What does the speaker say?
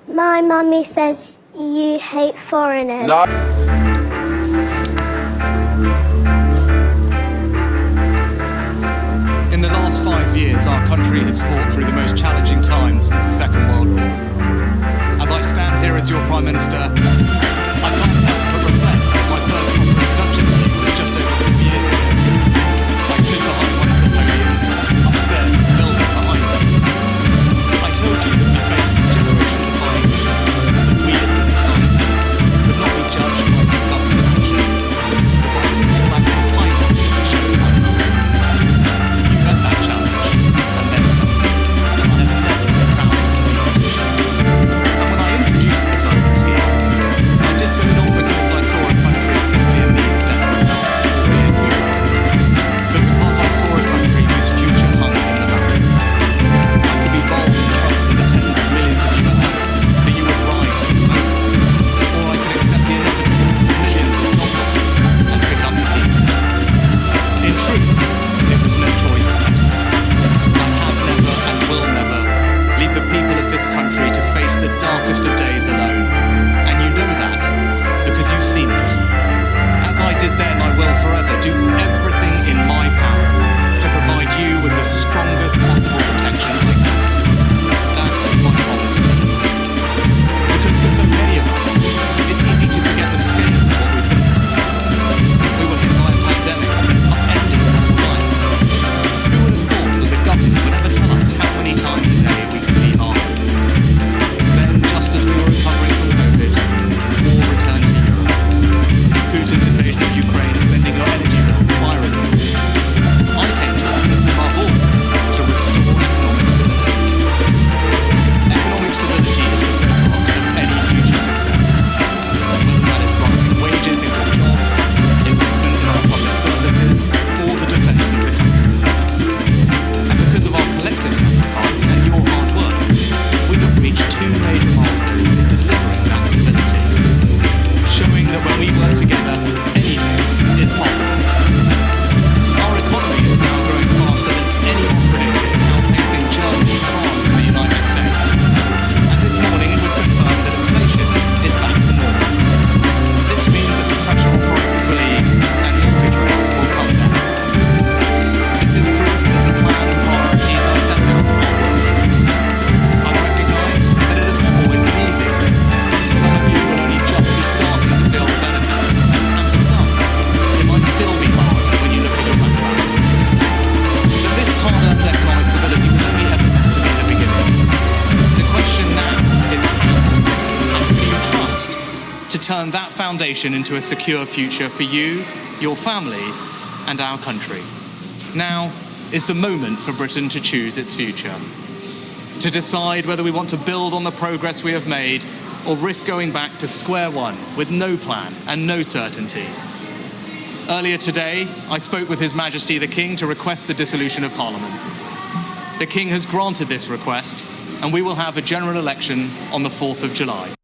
My mummy says you hate foreigners. No. In the last 5 years, our country has fought through the most challenging times since the Second World War. As I stand here as your Prime Minister, I can't help but reflect on my first proper introduction to you was just over 2 years ago. I stood behind one of the podiums, upstairs in the building behind me. I told you that we faced a generation-defining moment, that we as a society could not be judged by some government action, but by the small act of kindness that we showed one another. You met that challenge, and then some, and I have never been proud of you. And when I introduced the voting scheme, I did so not because I saw a country simply in need of desperate help, albeit you were, but because I saw a country whose future hung in the balance. I could be bold and trust in the tens of millions of you at home that you would rise to the moment, or I could accept the inevitable millions of non-listeners and pick up the pieces. In truth, it was no choice. I have never and will never leave the people of this country to face the darkest of days alone. And you know that because you've seen it. As I did then, I will forever do everything in my power to provide you with the strongest possible protection I can. That is my promise to you. Because for so many of us, it's easy to forget the scale of what we've been through. We were hit by a pandemic that upended our life. Who would have thought that the government would ever tell us how many times a day we could be harmed? Then, just as we were recovering from COVID, war returned to Europe. Putin's invasion of Ukraine sending your energy bills spiraling. I came to office above all to restore economic stability. Economic stability is the bedrock of any future success. Whether that is rising wages in good jobs, investment in our public services, or the defence of the country. And because of our collective sacrifice and your hard work, we have reached 2 major milestones in delivering that stability, showing that when we work together, anything is possible. Our economy is now growing faster than anyone predicted, outpacing Germany, France, and the United States. And this morning it was confirmed that inflation is back to normal. This means that the pressure on prices will ease and mortgage rates will come down. This is proof that the plan and priorities I set out are working. I recognise that it has not always been easy. Some of you will only just be starting to feel the benefits, and for some, it might still be hard when you look at your bank balance. But this hard-earned economic stability was only ever meant to be the beginning. The question now is how, and who you trust to turn that foundation into a secure future for you, your family, and our country. Now is the moment for Britain to choose its future. To decide whether we want to build on the progress we have made or risk going back to square one with no plan and no certainty. Earlier today, I spoke with His Majesty the King to request the dissolution of Parliament. The King has granted this request, and we will have a general election on the 4th of July.